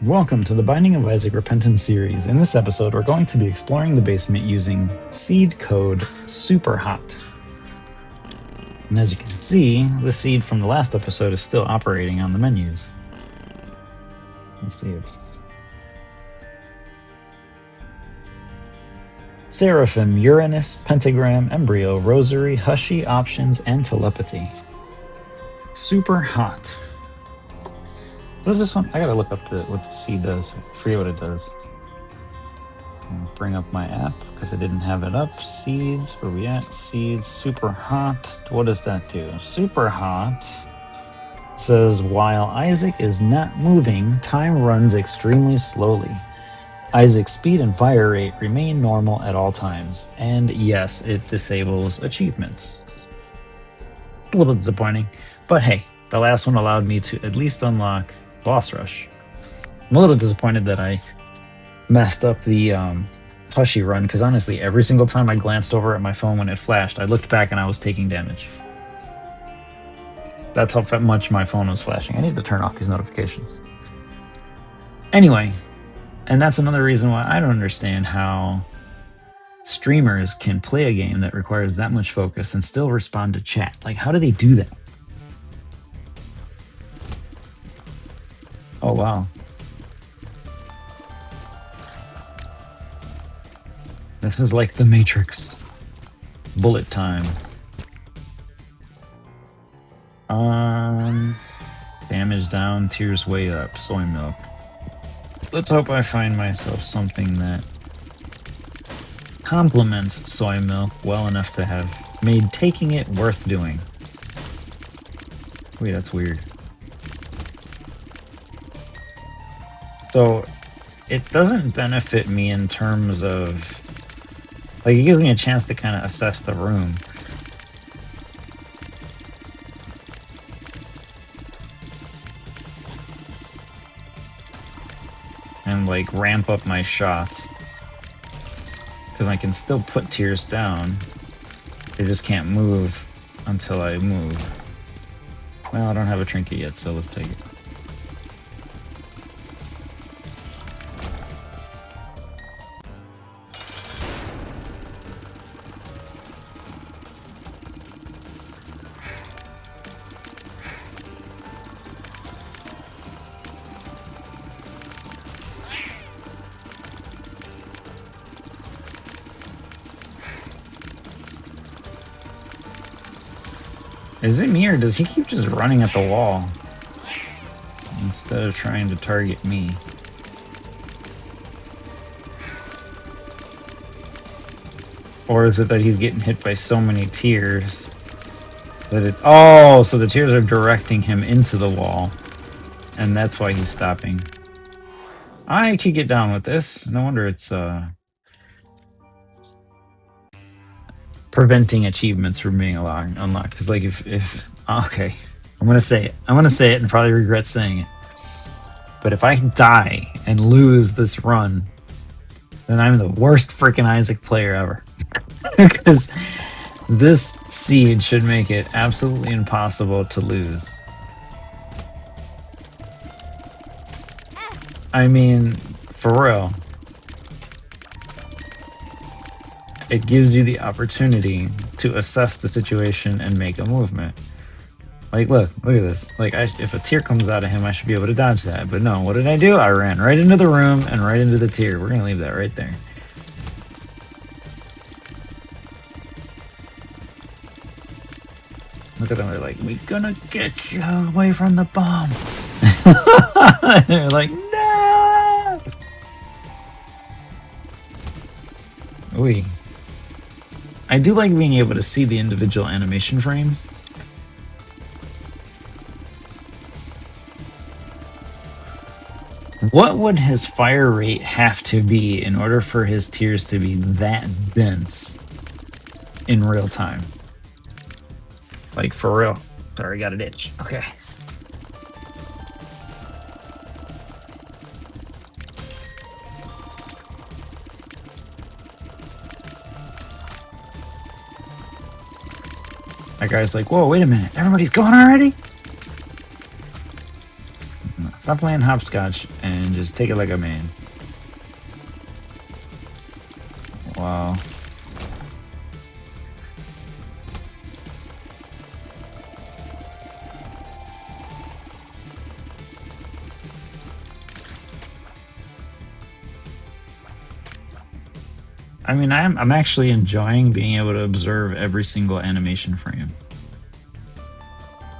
Welcome to the Binding of Isaac Repentance series. In this episode, we're going to be exploring the basement using seed code Super Hot. And as you can see, the seed from the last episode is still operating on the menus. Let's see, it's Seraphim, Uranus, Pentagram, Embryo, Rosary, Hushy, Options, and Telepathy. Super Hot. What is this one? I gotta look up what the seed does. I forget what it does. I'll bring up my app because I didn't have it up. Seeds, where we at? Seeds, Super Hot. What does that do? Super Hot says, while Isaac is not moving, time runs extremely slowly. Isaac's speed and fire rate remain normal at all times. And yes, it disables achievements. A little disappointing, but hey, the last one allowed me to at least unlock Boss Rush. I'm a little disappointed that I messed up the Hushy run, because honestly, every single time I glanced over at my phone when it flashed, I looked back and I was taking damage. That's how much my phone was flashing. I need to turn off these notifications. Anyway, and that's another reason why I don't understand how streamers can play a game that requires that much focus and still respond to chat. Like, how do they do that? Oh, wow. This is like the Matrix. Bullet time. Damage down, tears way up, soy milk. Let's hope I find myself something that complements soy milk well enough to have made taking it worth doing. Wait, that's weird. So, it doesn't benefit me in terms of, like, it gives me a chance to kind of assess the room. And, like, ramp up my shots. Because I can still put tears down. They just can't move until I move. Well, I don't have a trinket yet, so let's take it. Is it me, or does he keep just running at the wall instead of trying to target me? Or is it that he's getting hit by so many tears that it... Oh, so the tears are directing him into the wall, and that's why he's stopping. I could get down with this. No wonder it's preventing achievements from being unlocked. Because, like, if okay, I'm gonna say it and probably regret saying it, but if I die and lose this run, then I'm the worst freaking Isaac player ever. Because this seed should make it absolutely impossible to lose. I mean, for real. It gives you the opportunity to assess the situation and make a movement. Like, look at this. Like, if a tear comes out of him, I should be able to dodge that. But no, what did I do? I ran right into the room and right into the tear. We're gonna leave that right there. Look at them, they're like, we're gonna get you away from the bomb. They're like, no! Ooh. I do like being able to see the individual animation frames. What would his fire rate have to be in order for his tears to be that dense in real time? Like, for real. Sorry, I got an itch. Okay. That guy's like, whoa, wait a minute. Everybody's going already? Stop playing hopscotch and just take it like a man. Wow. I mean, I'm actually enjoying being able to observe every single animation frame.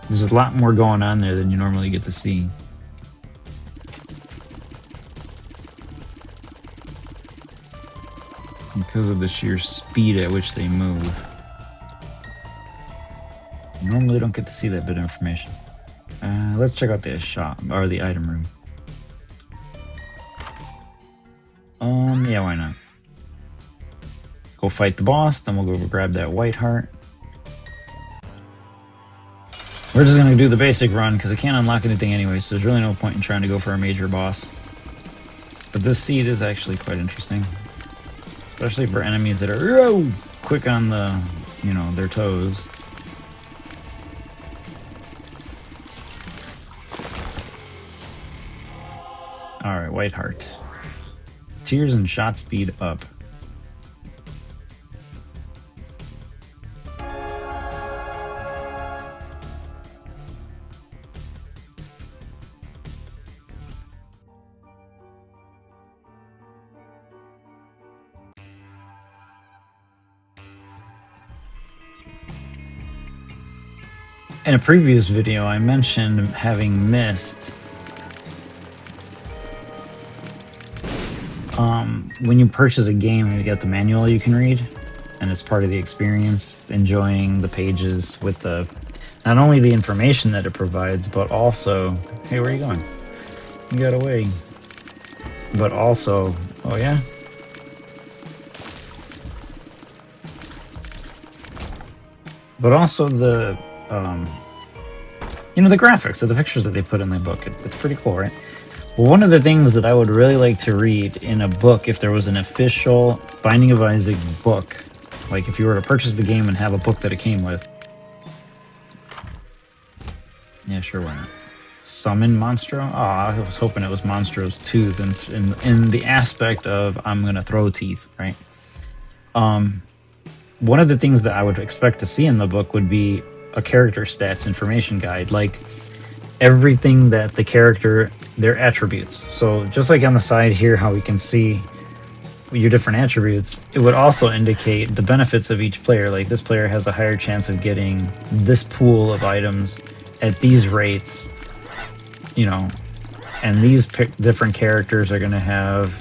There's a lot more going on there than you normally get to see. Because of the sheer speed at which they move. You normally don't get to see that bit of information. Let's check out the shop, or the item room. Yeah, why not? Go fight the boss, then we'll go grab that white heart. We're just gonna do the basic run because I can't unlock anything anyway, so there's really no point in trying to go for a major boss. But this seed is actually quite interesting, especially for enemies that are quick on the, you know, their toes. All right, white heart. Tears and shot speed up. In a previous video, I mentioned having missed when you purchase a game, you get the manual you can read, and it's part of the experience, enjoying the pages with the not only the information that it provides, but also, hey, where are you going? You got away. But also, oh yeah? But also the, you know, the graphics of the pictures that they put in the book. It's pretty cool, right? Well, one of the things that I would really like to read in a book, if there was an official Binding of Isaac book, like if you were to purchase the game and have a book that it came with. Yeah, sure, why not? Summon Monstro? Oh, I was hoping it was Monstro's tooth in the aspect of I'm gonna throw teeth, right? One of the things that I would expect to see in the book would be a character stats information guide, like everything that the character, their attributes. So just like on the side here, how we can see your different attributes, it would also indicate the benefits of each player. Like this player has a higher chance of getting this pool of items at these rates, you know, and these different characters are going to have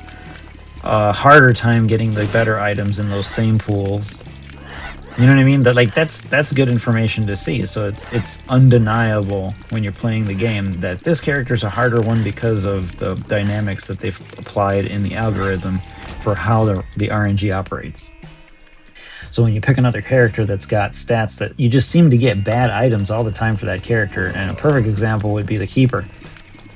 a harder time getting the better items in those same pools. You know what I mean? That's good information to see. So it's undeniable when you're playing the game that this character is a harder one because of the dynamics that they've applied in the algorithm for how the RNG operates. So when you pick another character that's got stats that you just seem to get bad items all the time for that character, and a perfect example would be the Keeper.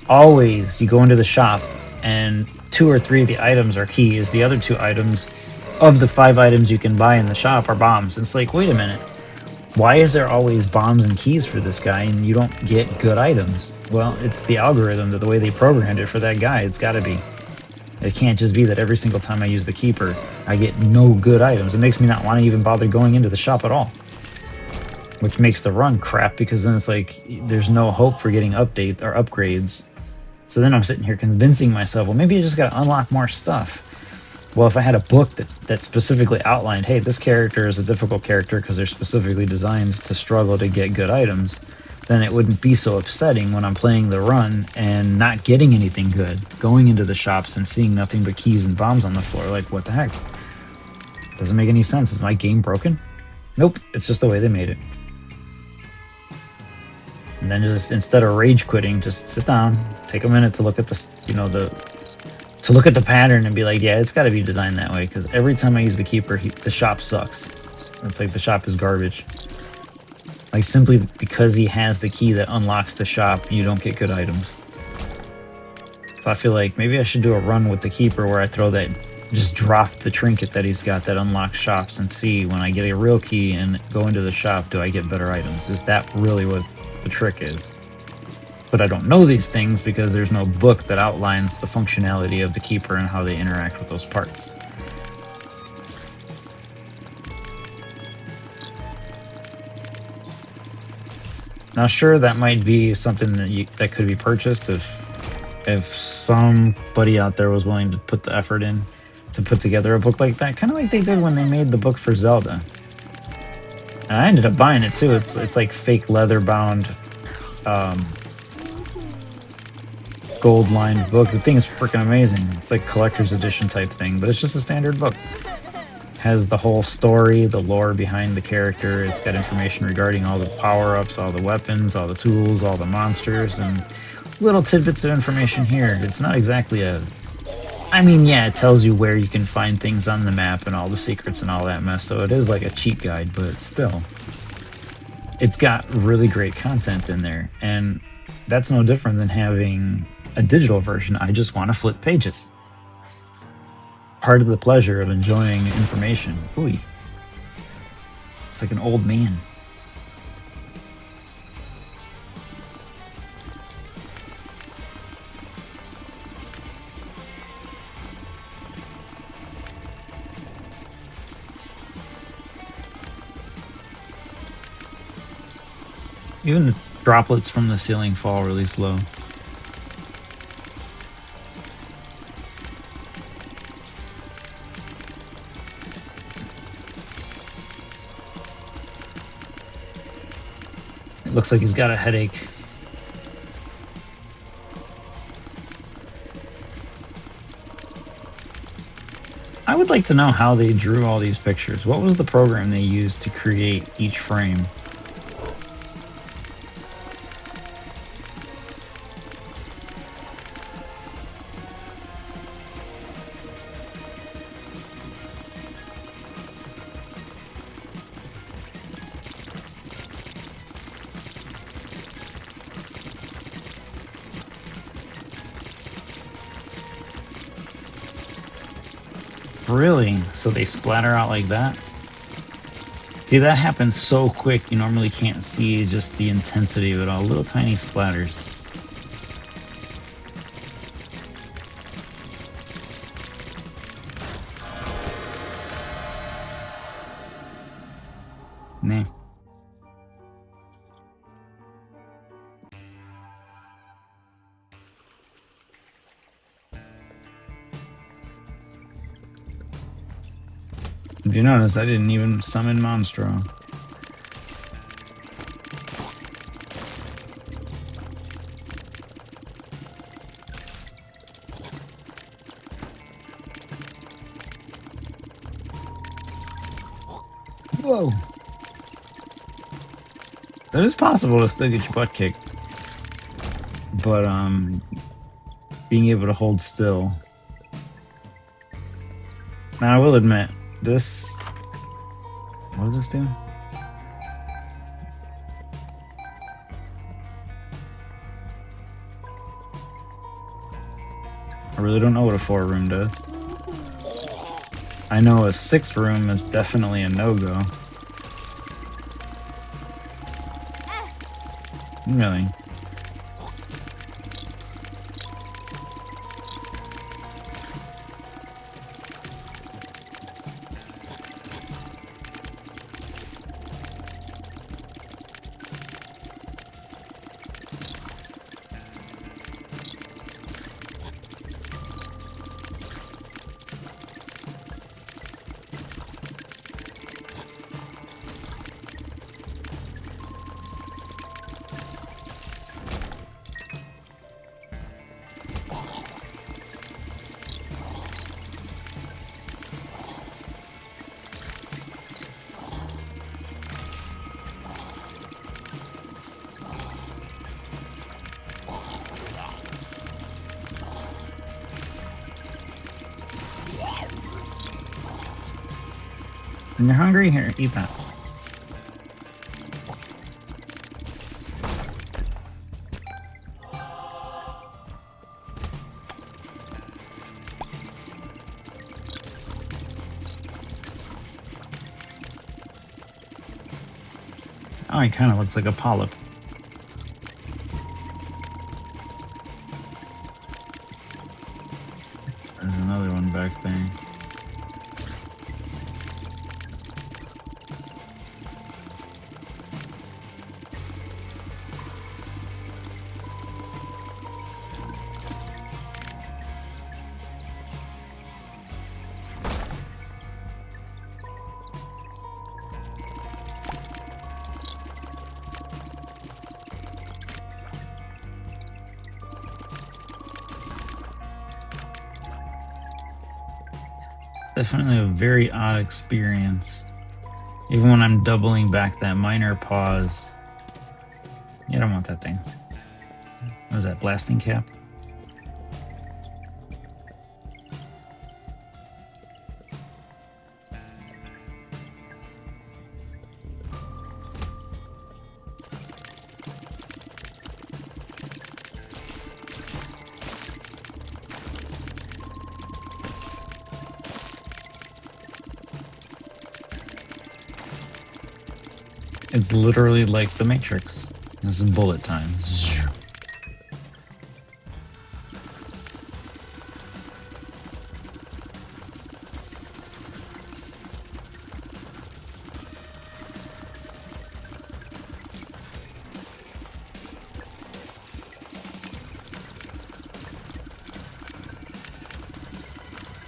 Always you go into the shop and 2 or 3 of the items are keys. The other 2 items of the 5 items you can buy in the shop are bombs. It's like, wait a minute, why is there always bombs and keys for this guy and you don't get good items? Well, it's the algorithm, the way they programmed it for that guy. It's got to be. It can't just be that every single time I use the Keeper, I get no good items. It makes me not want to even bother going into the shop at all. Which makes the run crap, because then it's like, there's no hope for getting update or upgrades. So then I'm sitting here convincing myself, well, maybe I just got to unlock more stuff. Well, if I had a book that specifically outlined, hey, this character is a difficult character because they're specifically designed to struggle to get good items, then it wouldn't be so upsetting when I'm playing the run and not getting anything good, going into the shops and seeing nothing but keys and bombs on the floor. Like, what the heck? Doesn't make any sense. Is my game broken? Nope, it's just the way they made it. And then just, instead of rage quitting, just sit down, take a minute to look at the, you know, to look at the pattern and be like, yeah, it's got to be designed that way, because every time I use the Keeper, the shop sucks. It's like the shop is garbage. Like, simply because he has the key that unlocks the shop, you don't get good items. So I feel like maybe I should do a run with the Keeper where I throw that, just drop the trinket that he's got that unlocks shops and see when I get a real key and go into the shop, do I get better items? Is that really what the trick is? But I don't know these things because there's no book that outlines the functionality of the keeper and how they interact with those parts. Now, sure, that might be something that could be purchased if somebody out there was willing to put the effort in to put together a book like that, kind of like they did when they made the book for Zelda. And I ended up buying it too. It's like fake leather bound, gold lined book. The thing is freaking amazing. It's like collector's edition type thing, but it's just a standard book. Has the whole story, the lore behind the character. It's got information regarding all the power-ups, all the weapons, all the tools, all the monsters, and little tidbits of information here. It's not exactly a... I mean, yeah, it tells you where you can find things on the map and all the secrets and all that mess, so it is like a cheat guide, but still. It's got really great content in there, and that's no different than having a digital version. I just want to flip pages. Part of the pleasure of enjoying information. Ooh. It's like an old man. Even the droplets from the ceiling fall really slow. It looks like he's got a headache. I would like to know how they drew all these pictures. What was the program they used to create each frame? Really? So they splatter out like that? See, that happens so quick, you normally can't see just the intensity of it all. Little tiny splatters. Nah. If you notice, I didn't even summon Monstro. Whoa. It is possible to still get your butt kicked. But, being able to hold still. Now, I will admit, this... What does this do? I really don't know what a 4-room does. I know a 6-room is definitely a no-go. Really? When you're hungry, here, eat that. Oh, he kind of looks like a polyp. another one back there. Definitely a very odd experience. Even when I'm doubling back that minor pause. You don't want that thing. What is that, blasting cap? It's literally like the Matrix. This is bullet time.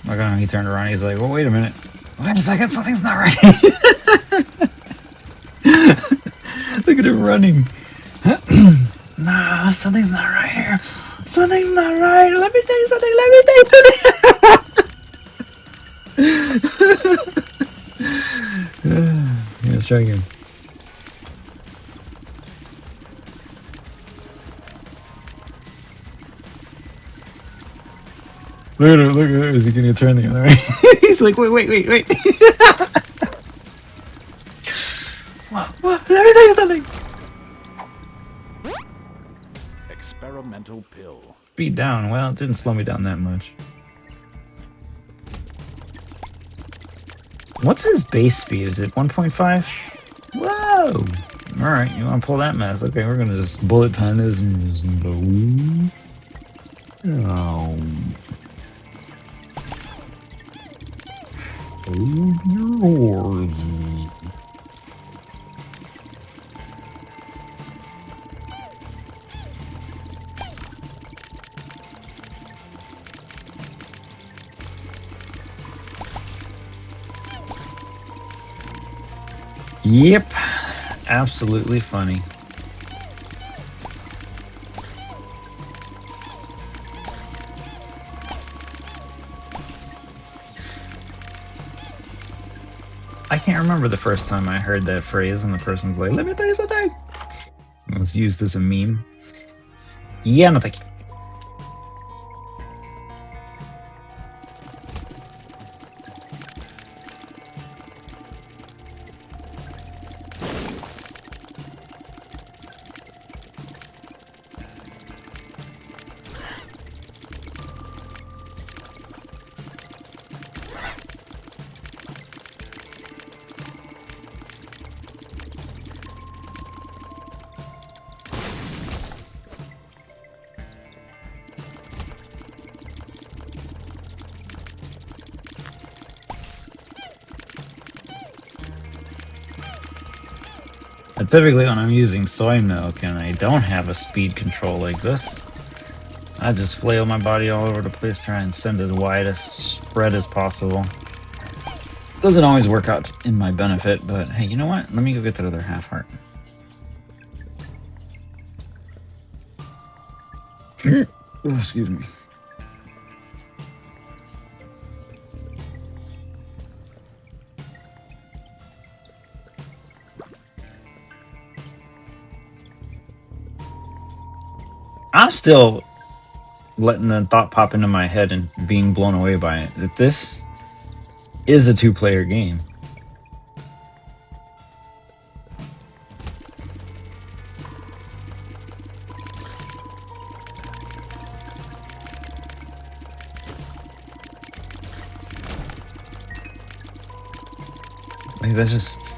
My God, he turned around. He's like, "Well, wait a minute. Wait a second. Something's not right." Look at him running. Nah, something's not right here. Something's not right. Let me tell you something. Let me tell you something. Yeah, let's try again. Look at him. Look at him. Is he going to turn the other way? He's like, wait. What? Let me tell you something. Experimental pill. Speed down. Well, it didn't slow me down that much. What's his base speed? Is it 1.5? Whoa! Alright, you want to pull that mess. Okay, we're going to just bullet time this and just go. Oh. Hold your horses. Yep, absolutely funny. I can't remember the first time I heard that phrase and the person's like, "Let me tell you something." It was used as a meme. Yeah, no thank you. Typically when I'm using soy milk and I don't have a speed control like this, I just flail my body all over the place, try and send as wide a spread as possible. Doesn't always work out in my benefit, but hey, you know what? Let me go get that other half heart. Oh, excuse me. I'm still letting the thought pop into my head and being blown away by it, that this is a two-player game. Like, that's just...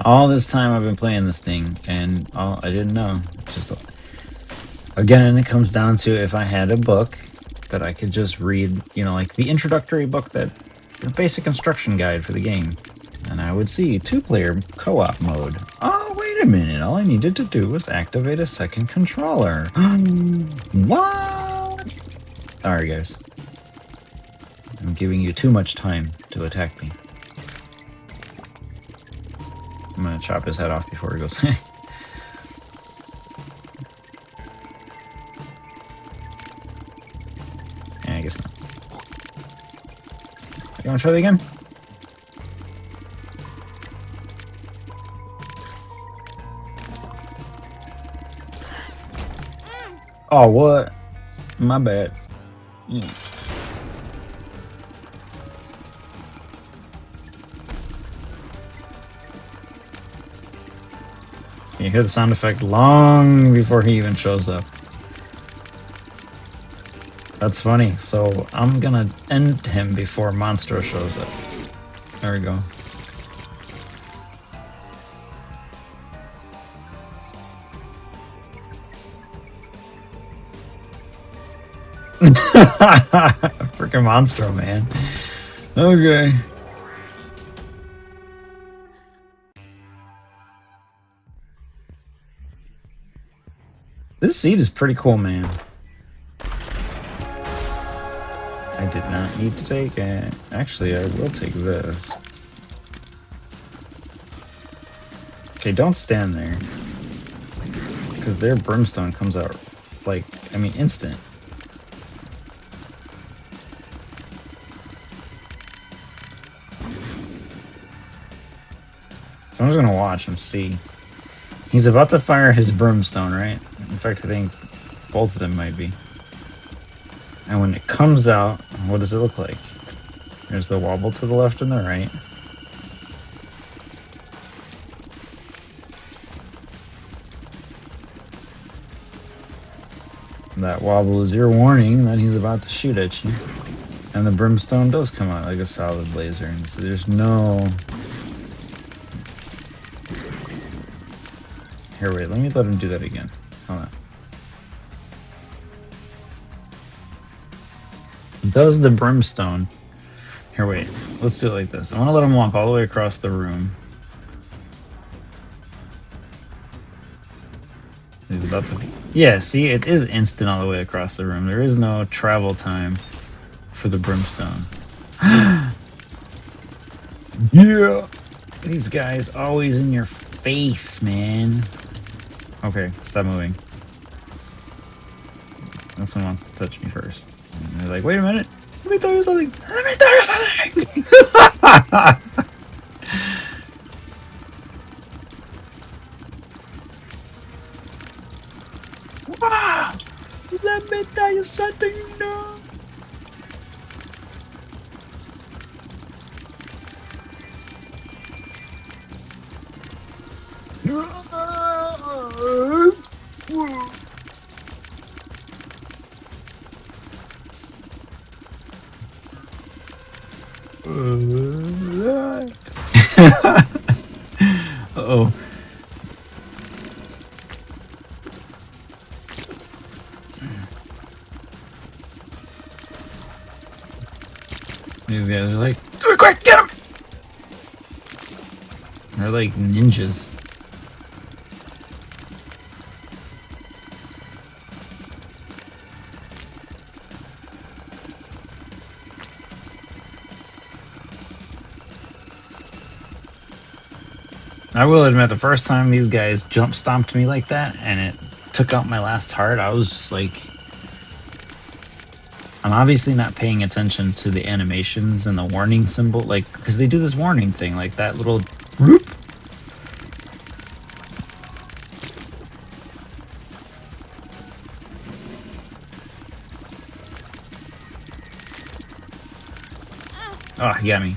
all this time I've been playing this thing, and I didn't know. Just... again, it comes down to if I had a book that I could just read, you know, like the introductory book, that the basic instruction guide for the game. And I would see 2-player co-op mode. Oh, wait a minute. All I needed to do was activate a second controller. What? Sorry, guys. I'm giving you too much time to attack me. I'm gonna chop his head off before he goes. Yeah, I guess not. You wanna try that again? Oh, what? My bad. Yeah. You hear the sound effect long before he even shows up. That's funny. So I'm gonna end him before Monstro shows up. There we go. Freaking Monstro, man. Okay. This seat is pretty cool, man. I did not need to take it. Actually, I will take this. Okay, don't stand there. Because their brimstone comes out, like, I mean, instant. So I'm just gonna watch and see. He's about to fire his brimstone, right? In fact, I think both of them might be. And when it comes out, what does it look like? There's the wobble to the left and the right. That wobble is your warning that he's about to shoot at you. And the brimstone does come out like a solid laser. And so there's no... Here, wait, let me let him do that again. Hold on. Does the brimstone... Here, wait. Let's do it like this. I want to let him walk all the way across the room. He's about to... Yeah, see? It is instant all the way across the room. There is no travel time for the brimstone. Yeah! These guys always in your face, man. Okay, stop moving. This one wants to touch me first. And they're like, wait a minute. Let me tell you something. Let me tell you something. Wow! Let me tell you something. No. Uh-oh. These guys are like, do it quick, get him! They're like ninjas. I will admit, the first time these guys jump stomped me like that and it took out my last heart, I was just like... I'm obviously not paying attention to the animations and the warning symbol, like, because they do this warning thing, like that little whoop. Oh, he got me.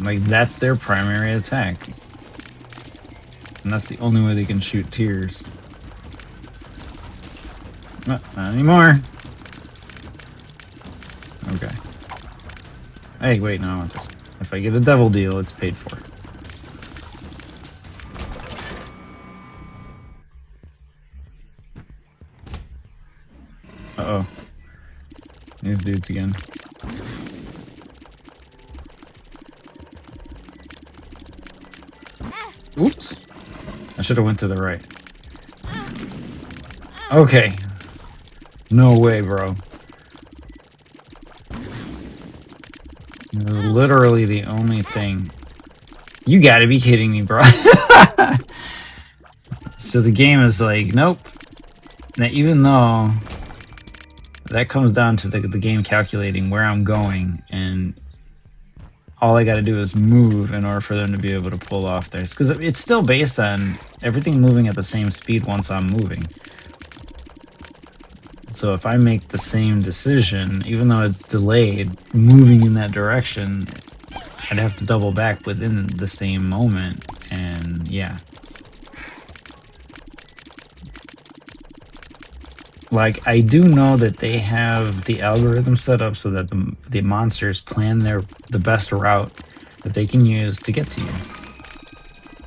Like, that's their primary attack. And that's the only way they can shoot tears. Not anymore. Okay. Hey, wait, no. Just, if I get a devil deal, it's paid for. Uh-oh. These dudes again. Oops. I should have went to the right. Okay. No way, bro. This is literally the only thing. You gotta be kidding me, bro. So the game is like, nope. Now, even though that comes down to the game calculating where I'm going, and all I gotta do is move in order for them to be able to pull off this. Because it's still based on everything moving at the same speed once I'm moving. So if I make the same decision, even though it's delayed, moving in that direction, I'd have to double back within the same moment, and yeah. Like, I do know that they have the algorithm set up so that the monsters plan the best route that they can use to get to you.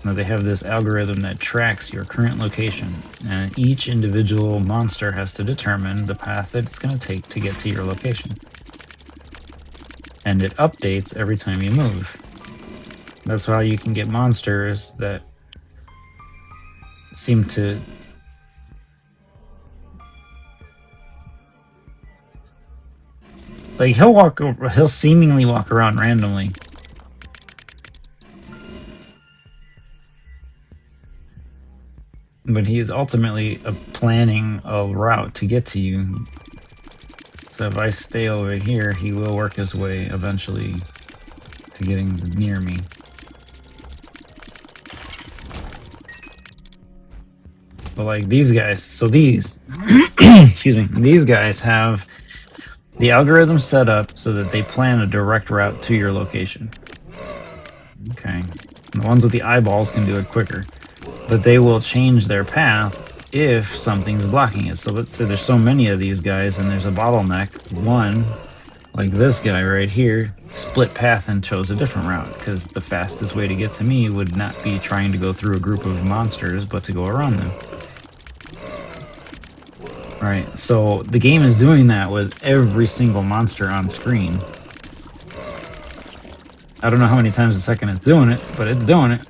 Now they have this algorithm that tracks your current location, and each individual monster has to determine the path that it's going to take to get to your location. And it updates every time you move. That's how you can get monsters that seem to... Like, he'll seemingly walk around randomly. But he is ultimately planning a route to get to you. So if I stay over here, he will work his way eventually to getting near me. But like these guys, so these, excuse me, these guys have the algorithm set up so that they plan a direct route to your location. Okay. And the ones with the eyeballs can do it quicker. But they will change their path if something's blocking it. So let's say there's so many of these guys and there's a bottleneck. One, like this guy right here, split path and chose a different route because the fastest way to get to me would not be trying to go through a group of monsters, but to go around them. Right, so the game is doing that with every single monster on screen. I don't know how many times a second it's doing it, but it's doing it.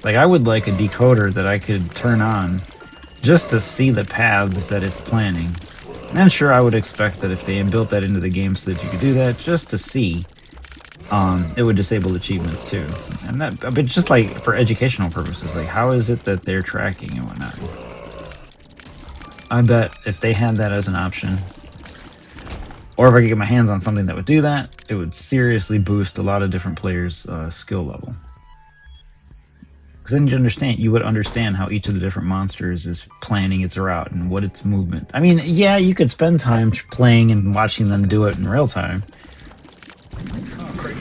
Like, I would like a decoder that I could turn on just to see the paths that it's planning. And sure, I would expect that if they had built that into the game so that you could do that, just to see, it would disable achievements too. And that, but just like for educational purposes, like how is it that they're tracking and whatnot? I bet if they had that as an option, or if I could get my hands on something that would do that, it would seriously boost a lot of different players' skill level. Because then you would understand how each of the different monsters is planning its route and what its movement. I mean, yeah, you could spend time playing and watching them do it in real time. Oh, crazy.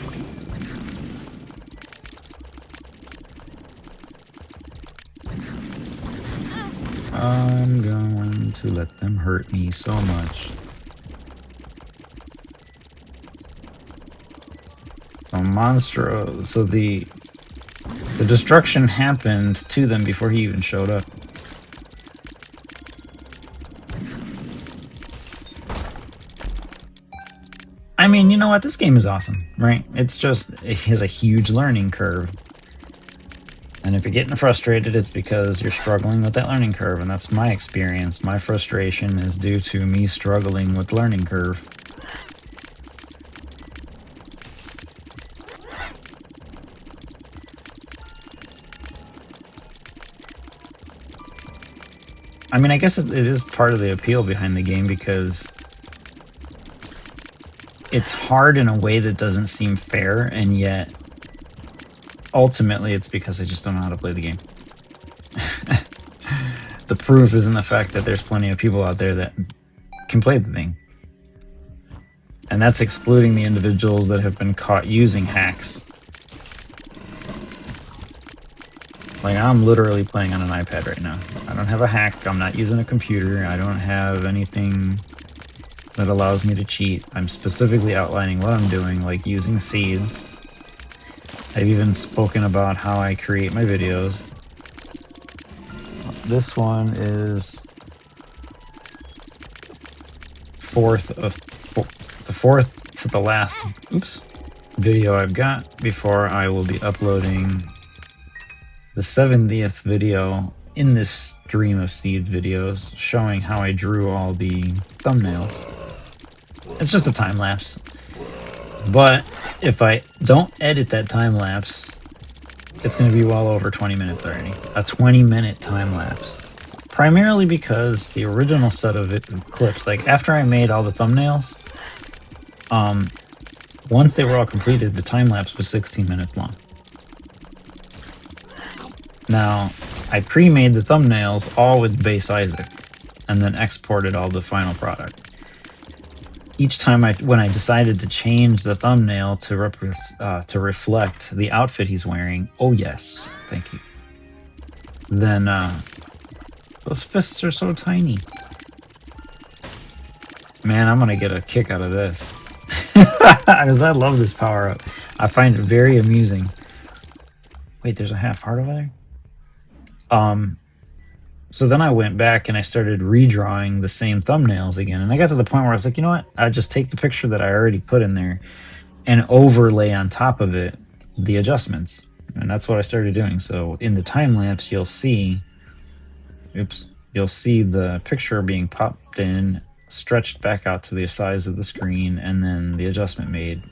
I'm going to let them hurt me so much. A monster. So the destruction happened to them before he even showed up. I mean, you know what? This game is awesome, right? It's just, it has a huge learning curve. And if you're getting frustrated, it's because you're struggling with that learning curve, and that's my experience. My frustration is due to me struggling with learning curve. I mean, I guess it is part of the appeal behind the game because it's hard in a way that doesn't seem fair, and yet ultimately it's because I just don't know how to play the game. The proof is in the fact that there's plenty of people out there that can play the thing. And that's excluding the individuals that have been caught using hacks. Like, I'm literally playing on an iPad right now. I don't have a hack, I'm not using a computer, I don't have anything that allows me to cheat. I'm specifically outlining what I'm doing, like using seeds. I've even spoken about how I create my videos. This one is fourth to the last video I've got before I will be uploading the 70th video in this stream of seed videos showing how I drew all the thumbnails. It's just a time lapse, but if I don't edit that time lapse, it's going to be well over 20 minutes already. A 20-minute time lapse. Primarily because the original set of clips, like after I made all the thumbnails, once they were all completed, the time lapse was 16 minutes long. Now, I pre-made the thumbnails all with base Issac, and then exported all the final product. Each time when I decided to change the thumbnail to reflect the outfit he's wearing, oh yes, thank you. Then those fists are so tiny. Man, I'm gonna get a kick out of this because I love this power up. I find it very amusing. Wait, there's a half heart over there. So then I went back and I started redrawing the same thumbnails again. And I got to the point where I was like, you know what? I just take the picture that I already put in there and overlay on top of it the adjustments. And that's what I started doing. So in the time lapse, you'll see, you'll see the picture being popped in, stretched back out to the size of the screen, and then the adjustment made.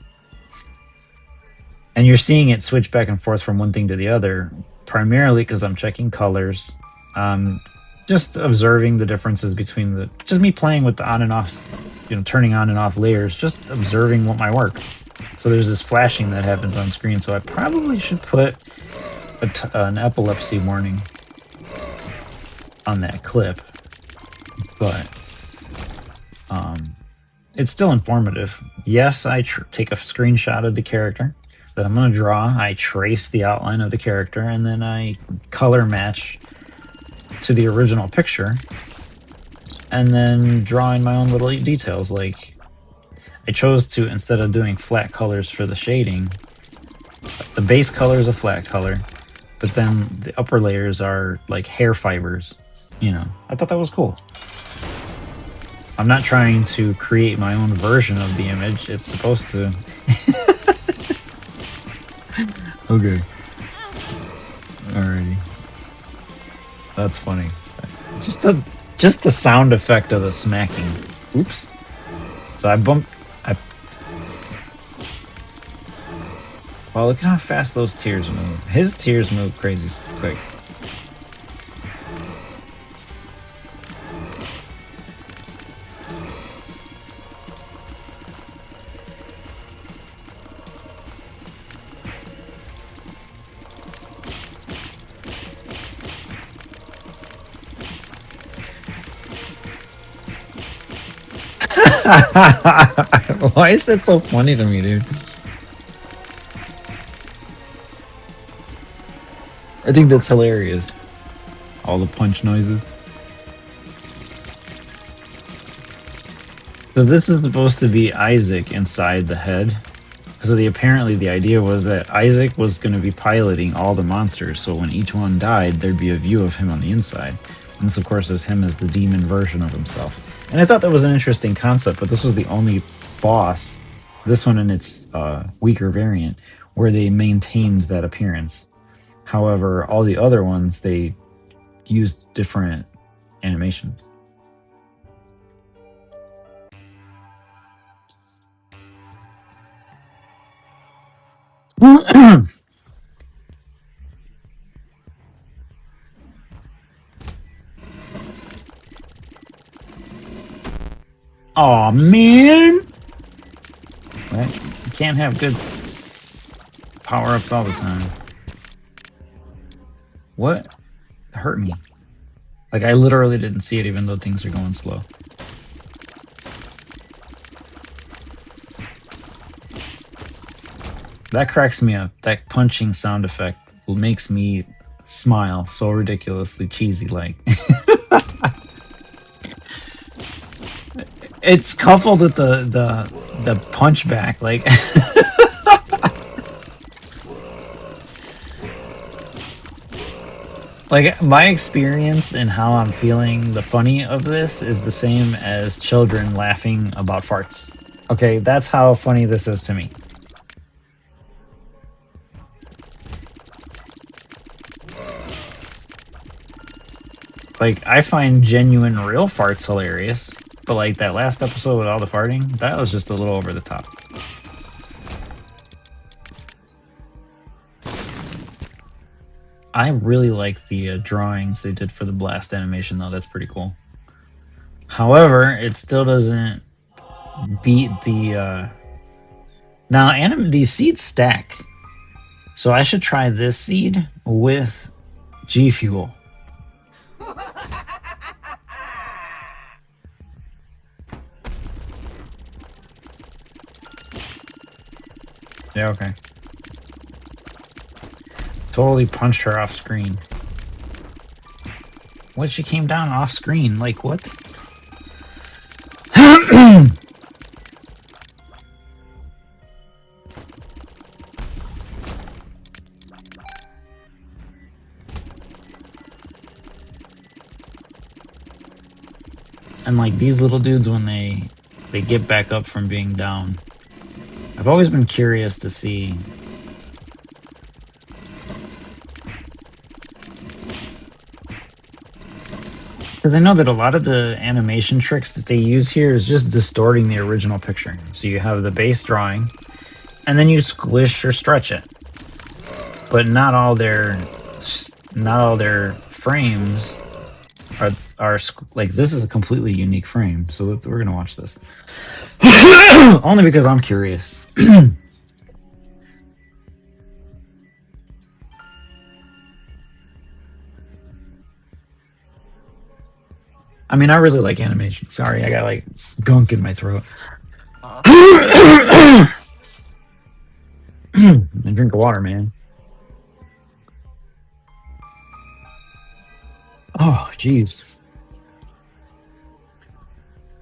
And you're seeing it switch back and forth from one thing to the other, primarily because I'm checking colors. Just observing the differences between just me playing with the on and off, turning on and off layers, just observing what my work. So there's this flashing that happens on screen. So I probably should put an epilepsy warning on that clip, but it's still informative. Yes, I take a screenshot of the character that I'm going to draw. I trace the outline of the character, and then I color match to the original picture, and then draw in my own little details. Like, I chose to, instead of doing flat colors for the shading, the base color is a flat color, but then the upper layers are like hair fibers. I thought that was cool. I'm not trying to create my own version of the image. It's supposed to. Okay. Alrighty. That's funny. Just the sound effect of the smacking. Oops. So I bumped. Well, look at how fast those tears move. His tears move crazy quick. Why is that so funny to me, dude? I think that's hilarious. All the punch noises. So this is supposed to be Issac inside the head. So apparently the idea was that Issac was going to be piloting all the monsters, so when each one died, there'd be a view of him on the inside. And this, of course, is him as the demon version of himself. And I thought that was an interesting concept, but this was the only boss, this one in its weaker variant, where they maintained that appearance. However, all the other ones, they used different animations. Aw, man! Right? You can't have good power-ups all the time. What? It hurt me. Like, I literally didn't see it even though things are going slow. That cracks me up. That punching sound effect makes me smile so ridiculously cheesy-like. It's coupled with the punch back, like. Like, my experience and how I'm feeling the funny of this is the same as children laughing about farts. Okay, that's how funny this is to me. Like, I find genuine real farts hilarious, but like that last episode with all the farting, that was just a little over the top. I really like the drawings they did for the blast animation, though. That's pretty cool. However, it still doesn't beat the... Now, these seeds stack. So I should try this seed with G Fuel. Yeah, okay. Totally punched her off screen. What? She came down off screen? Like, what? And like these little dudes, when they get back up from being down, I've always been curious to see. Because I know that a lot of the animation tricks that they use here is just distorting the original picture. So you have the base drawing, and then you squish or stretch it. But not all their frames are like, this is a completely unique frame. So we're gonna watch this only because I'm curious. I mean, I really like animation. Sorry, I got like gunk in my throat. And drink of water, man. Oh, jeez.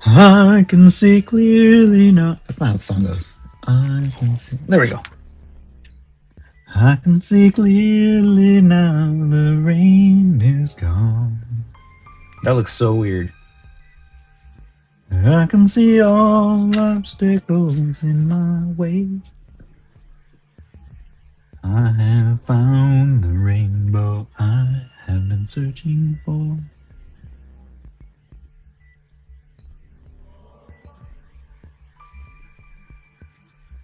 I can see clearly now. That's not how the song goes. I can see. There we go. I can see clearly now. The rain is gone. That looks so weird. I can see all obstacles in my way. I have found the rainbow I have been searching for.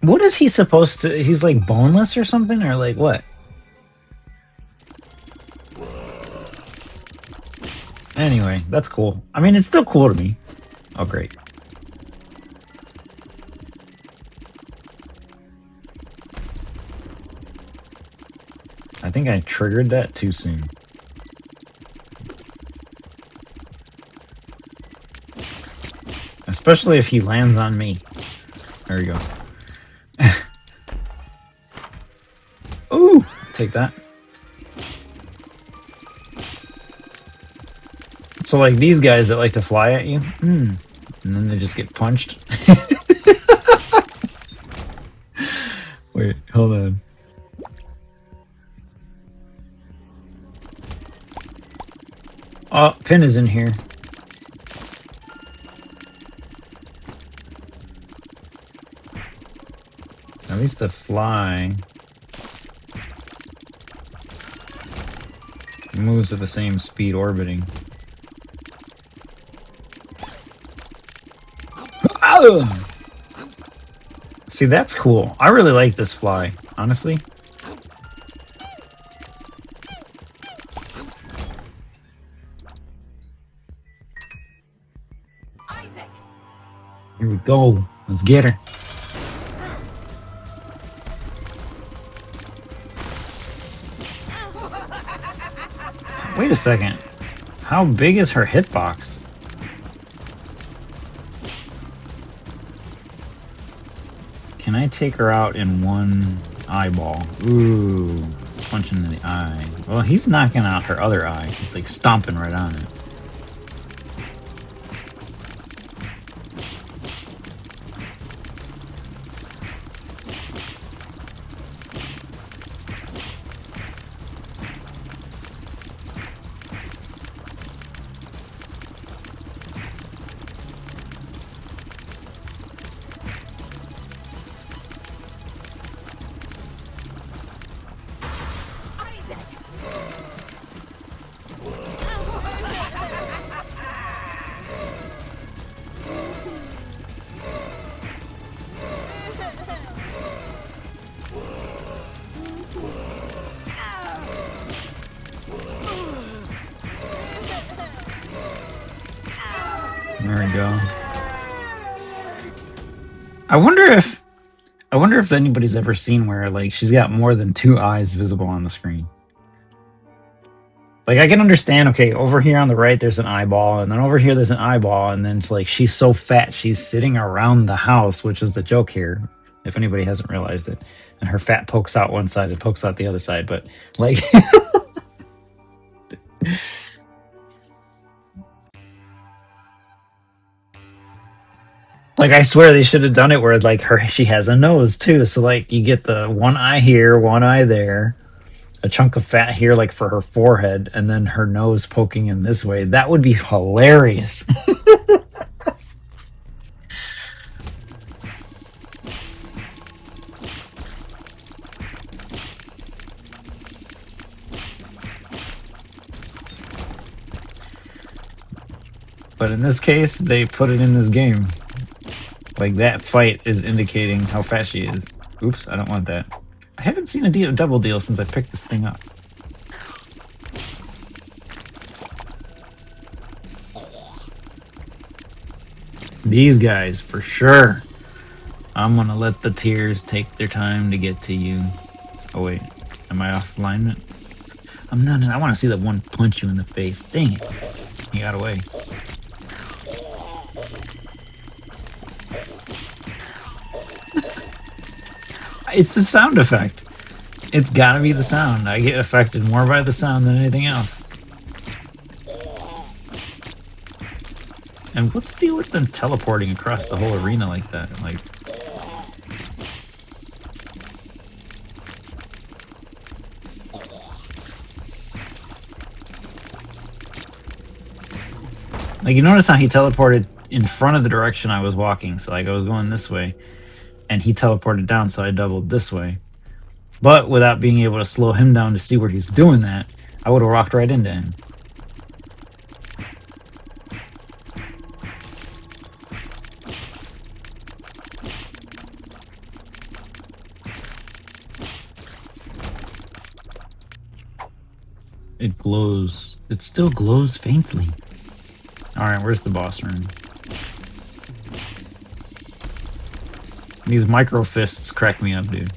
What is he supposed to... He's like boneless or something? Or like what? Anyway, that's cool. I mean, it's still cool to me. Oh, great. I think I triggered that too soon. Especially if he lands on me. There we go. Ooh! Take that. So like these guys that like to fly at you, and then they just get punched. Wait, hold on. Oh, Pin is in here. At least the fly moves at the same speed orbiting. Oh! See, that's cool. I really like this fly, honestly. Isaac. Here we go. Let's get her. Wait a second. How big is her hitbox? Can I take her out in one eyeball? Ooh, punching in the eye. Well, he's knocking out her other eye. He's like stomping right on it. There we go. I wonder if anybody's ever seen where like she's got more than 2 eyes visible on the screen. Like I can understand, okay, over here on the right there's an eyeball, and then over here there's an eyeball, and then it's like she's so fat she's sitting around the house, which is the joke here, if anybody hasn't realized it. And her fat pokes out one side and pokes out the other side, but like like I swear they should have done it where like she has a nose too, so like you get the one eye here, one eye there, a chunk of fat here like for her forehead, and then her nose poking in this way. That would be hilarious. But in this case, they put it in this game. Like that fight is indicating how fat she is. Oops, I don't want that. I haven't seen a double deal since I picked this thing up. These guys, for sure. I'm gonna let the tears take their time to get to you. Oh wait, am I off alignment? I'm not. I want to see that one punch you in the face. Dang it. He got away. It's the sound effect. It's gotta be the sound. I get affected more by the sound than anything else. And what's the deal with them teleporting across the whole arena like that? Like you notice how he teleported in front of the direction I was walking. So like I was going this way, and he teleported down, so I doubled this way. But without being able to slow him down to see where he's doing that, I would have walked right into him. It glows. It still glows faintly. Alright, where's the boss room? These micro fists crack me up, dude.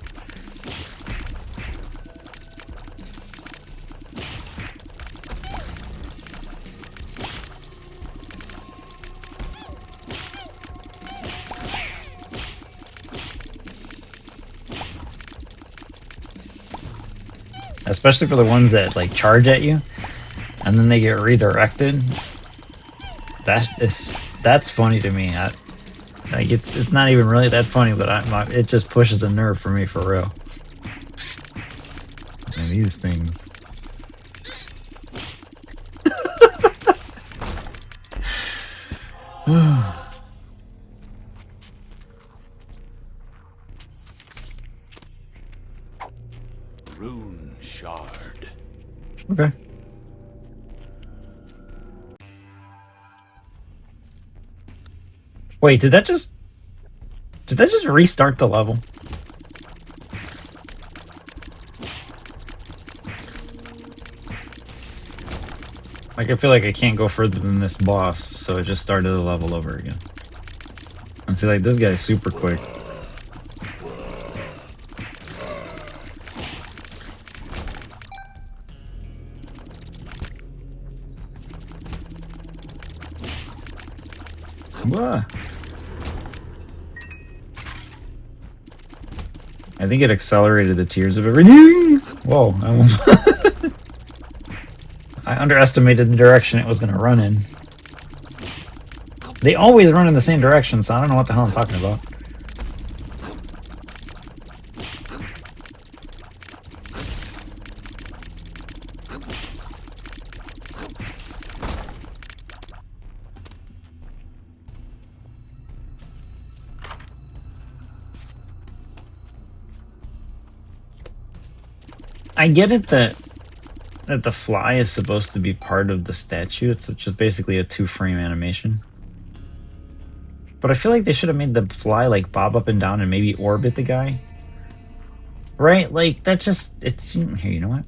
Especially for the ones that like charge at you and then they get redirected. That's funny to me. Like it's not even really that funny, but it just pushes a nerve for me for real. And these things. Rune shard. Okay. Wait, did that just restart the level? Like I feel like I can't go further than this boss, so it just started the level over again. And see, like this guy's super quick. Whoa. I think it accelerated the tears of everything. Whoa, I almost I underestimated the direction it was going to run in. They always run in the same direction, so I don't know what the hell I'm talking about. I get it that the fly is supposed to be part of the statue. It's just basically a 2-frame animation. But I feel like they should have made the fly like bob up and down and maybe orbit the guy. Right? Like that just it seemed here, you know what?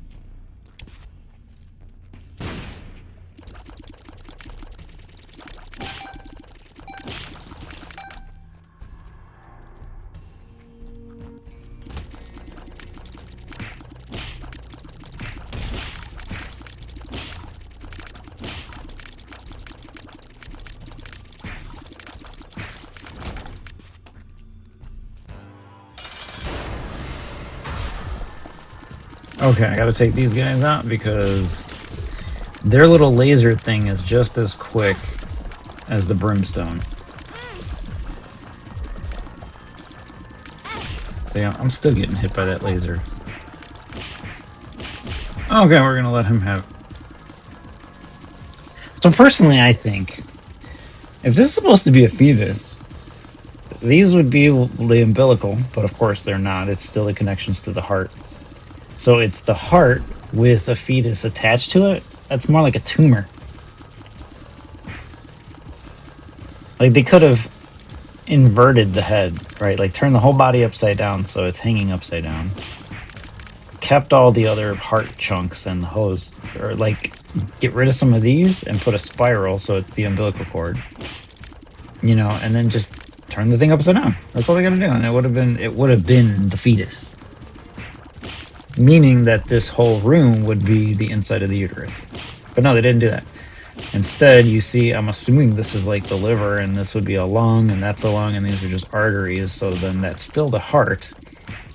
Okay, I gotta take these guys out because their little laser thing is just as quick as the brimstone. So yeah, I'm still getting hit by that laser. Okay, we're gonna let him have it. So personally, I think if this is supposed to be a fetus, these would be the umbilical, but of course they're not. It's still the connections to the heart. So it's the heart with a fetus attached to it. That's more like a tumor. Like they could have inverted the head, right? Like turn the whole body upside down so it's hanging upside down. Kept all the other heart chunks and the hose, or like get rid of some of these and put a spiral so it's the umbilical cord. You know, and then just turn the thing upside down. That's all they gotta do, and it would have been the fetus. Meaning that this whole room would be the inside of the uterus. But no, they didn't do that. Instead, you see, I'm assuming this is like the liver, and this would be a lung, and that's a lung, and these are just arteries. So then that's still the heart,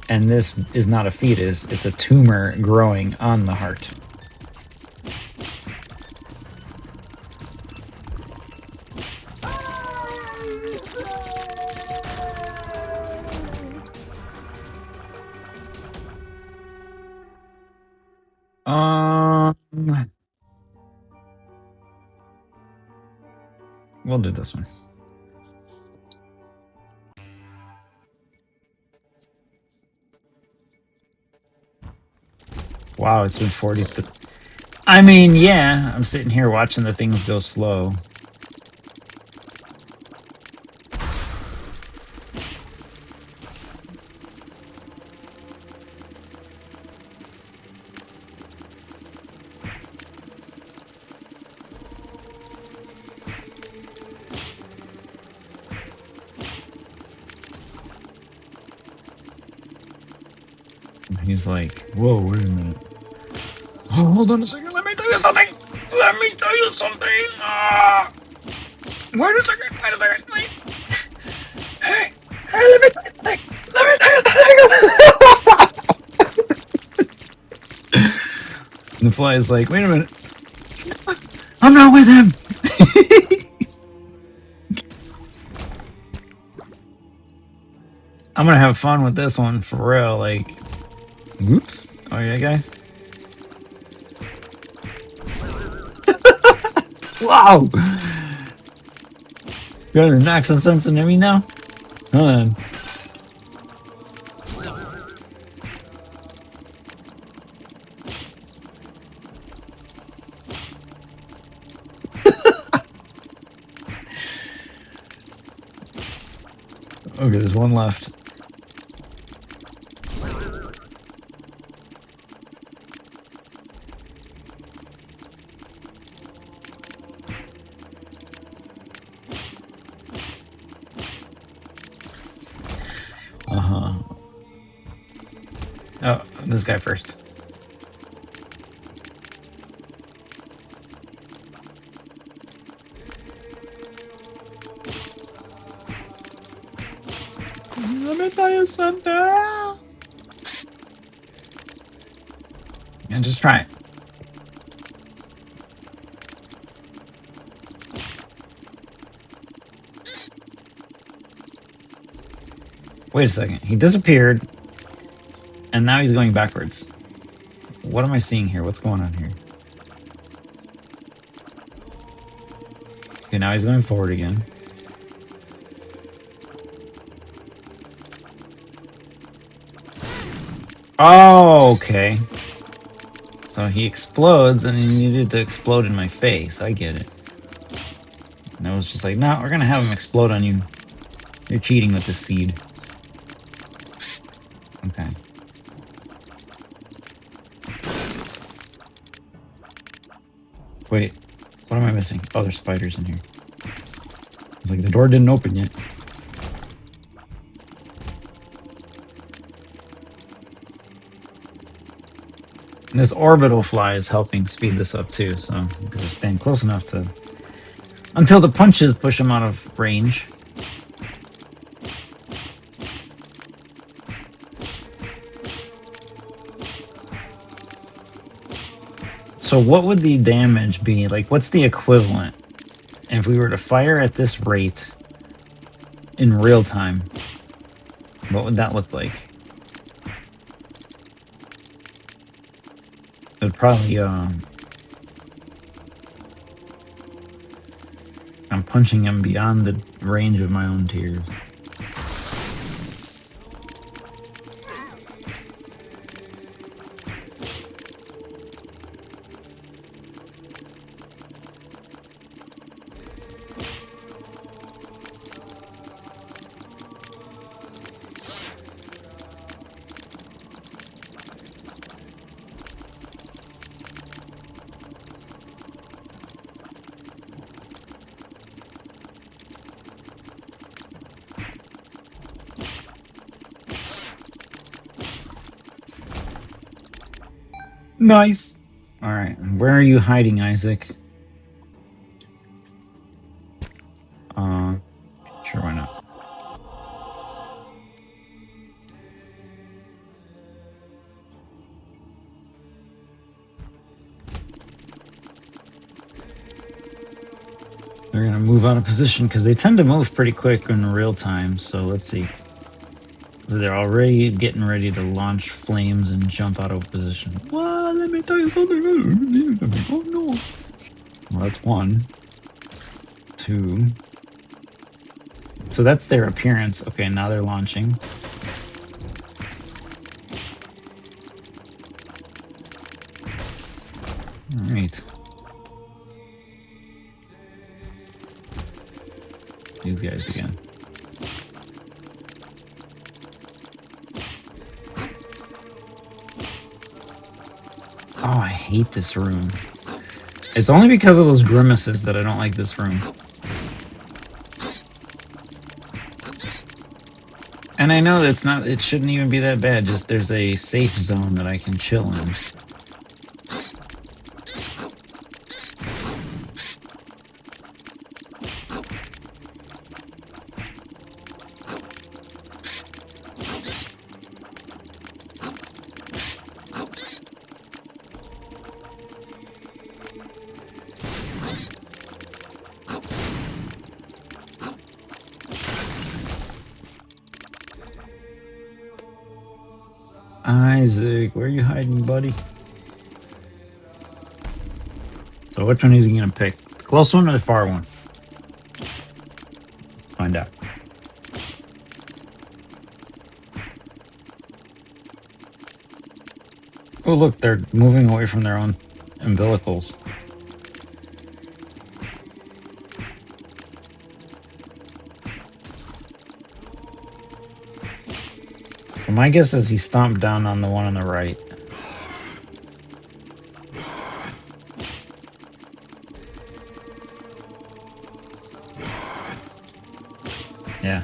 and this is not a fetus. It's a tumor growing on the heart. We'll do this one. Wow, it's been 40. I mean, yeah, I'm sitting here watching the things go slow. He's like, whoa, wait a minute. Oh, hold on a second. Let me tell you something. Let me tell you something. Wait a second. Wait a second. Wait. Hey, let me tell you something. Let me tell you something. And the fly is like, wait a minute. I'm not with him. I'm gonna have fun with this one for real. Like, oops. Oh yeah, guys. Wow! You got an accent sense into me now? Hold on. Okay, there's one left. Oh, this guy first. Let me tell you something. And just try it. Wait a second. He disappeared. And now he's going backwards. What am I seeing here? What's going on here? Okay, now he's going forward again. Oh, okay. So he explodes, and he needed to explode in my face. I get it. And I was just like, no, we're gonna have him explode on you. You're cheating with this seed. Okay. Wait, what am I missing? Oh, there's spiders in here. It's like the door didn't open yet. And this orbital fly is helping speed this up too, so you can just stand close enough to... until the punches push him out of range. So what would the damage be? Like, what's the equivalent if we were to fire at this rate in real time? What would that look like? It would probably, I'm punching him beyond the range of my own tears. Nice. All right, where are you hiding, Isaac? Sure, why not? They're gonna move out of position because they tend to move pretty quick in real time. So let's see. They're already getting ready to launch flames and jump out of position. Well, let me tell you something. Oh no. Well, that's one. Two. So that's their appearance. Okay, now they're launching. All right. These guys again. Oh, I hate this room. It's only because of those grimaces that I don't like this room. And I know it's not, it shouldn't even be that bad, just there's a safe zone that I can chill in. Isaac, where are you hiding, buddy? So which one is he gonna pick? The close one or the far one? Let's find out. Oh look, they're moving away from their own umbilicals. So my guess is he stomped down on the one on the right. Yeah.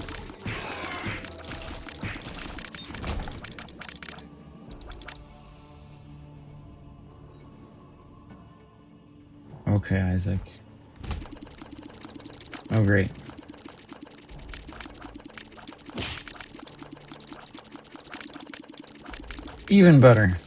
Okay, Isaac. Oh, great. Even better.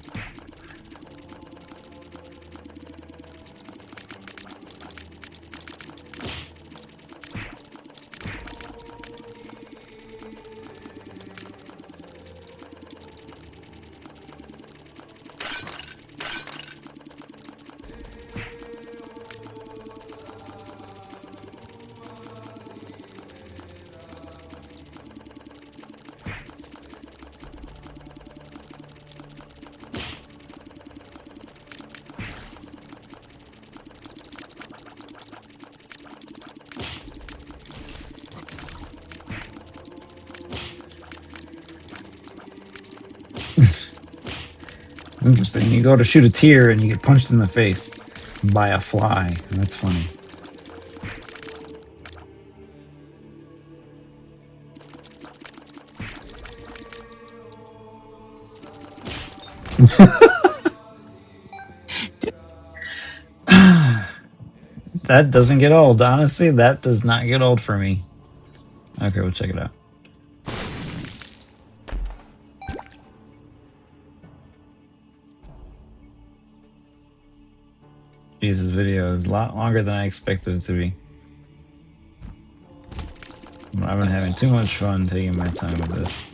It's interesting. You go to shoot a tear and you get punched in the face by a fly. That's funny. That doesn't get old. Honestly, that does not get old for me. Okay, we'll check it out. Jesus, video is a lot longer than I expected it to be. I've been having too much fun taking my time with this.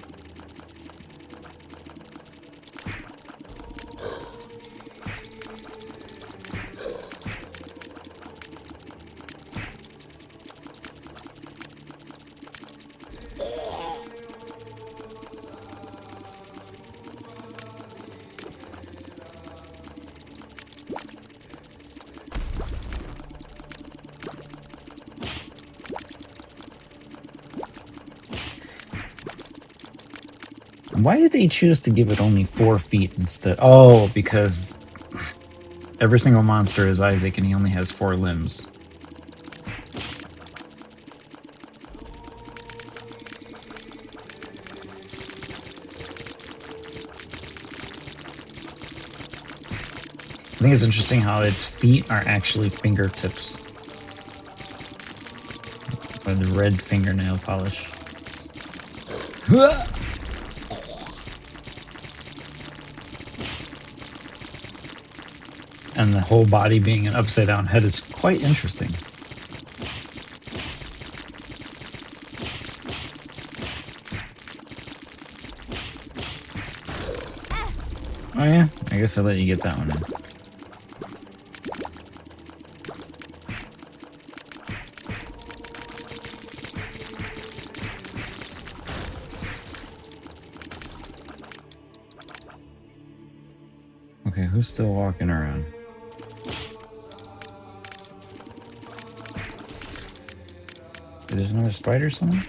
Why did they choose to give it only 4 feet instead? Oh, because every single monster is Isaac and he only has 4 limbs. I think it's interesting how its feet are actually fingertips. With red fingernail polish. And the whole body being an upside down head is quite interesting. Oh yeah, I guess I'll let you get that one in. Okay, who's still walking around? There's another spider somewhere?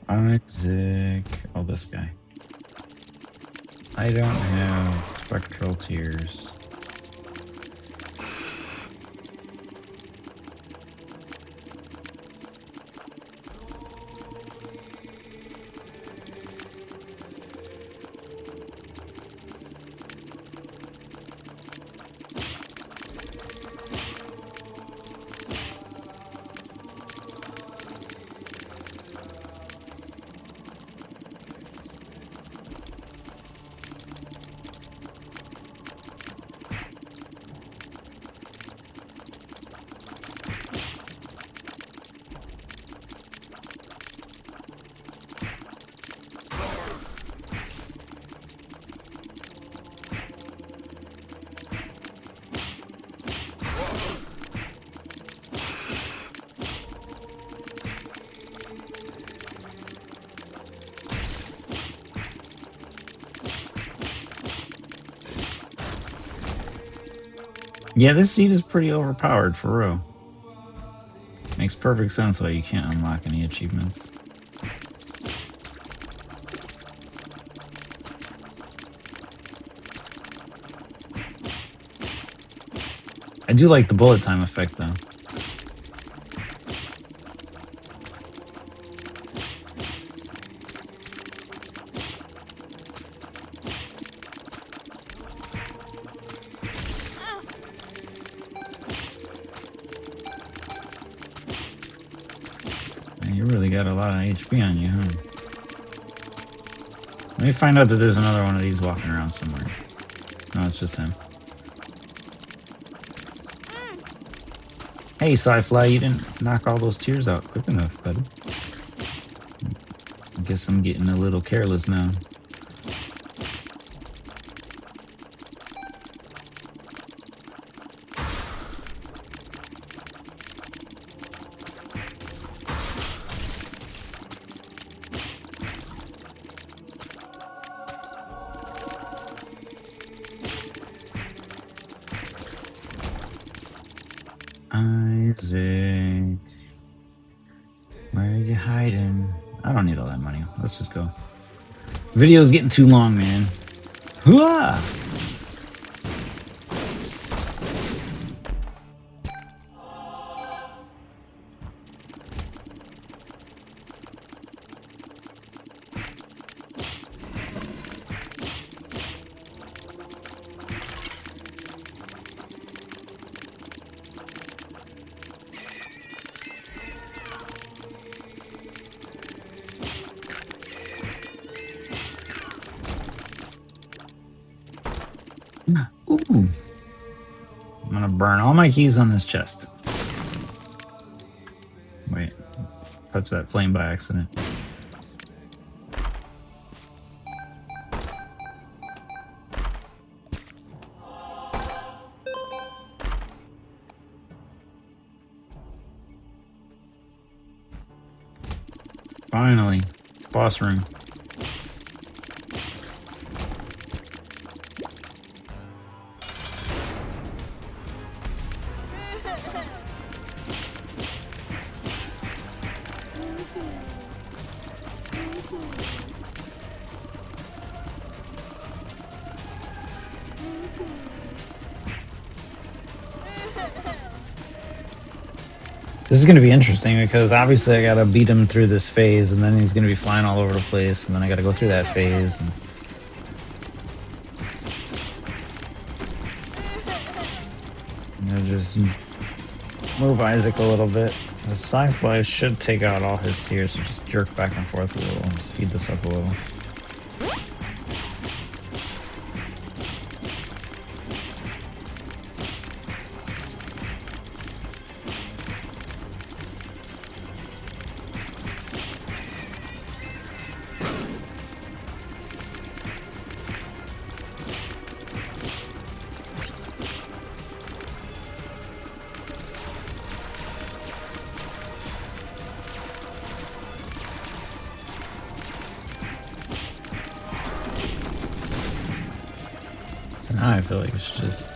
Isaac. Oh, this guy. I don't have spectral tears. Yeah, this seed is pretty overpowered for real. Makes perfect sense why you can't unlock any achievements. I do like the bullet time effect though. You really got a lot of HP on you, huh? Let me find out that there's another one of these walking around somewhere. No, it's just him. Hey, Sci-Fly, you didn't knock all those tears out quick enough, buddy. I guess I'm getting a little careless now. Isaac, where are you hiding? I don't need all that money. Let's just go. Video's getting too long, man. Hooah! Ooh. I'm gonna burn all my keys on this chest. Wait. Touch that flame by accident. Finally. Boss room. This is going to be interesting because obviously I got to beat him through this phase, and then he's going to be flying all over the place, and then I got to go through that phase. And just move Isaac a little bit. The sci-fi should take out all his tears, so just jerk back and forth a little and speed this up a little. So now I feel like it's just...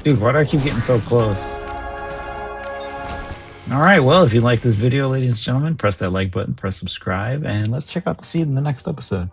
Dude, why do I keep getting so close? Alright, well, if you like this video, ladies and gentlemen, press that like button, press subscribe, and let's check out the seed in the next episode.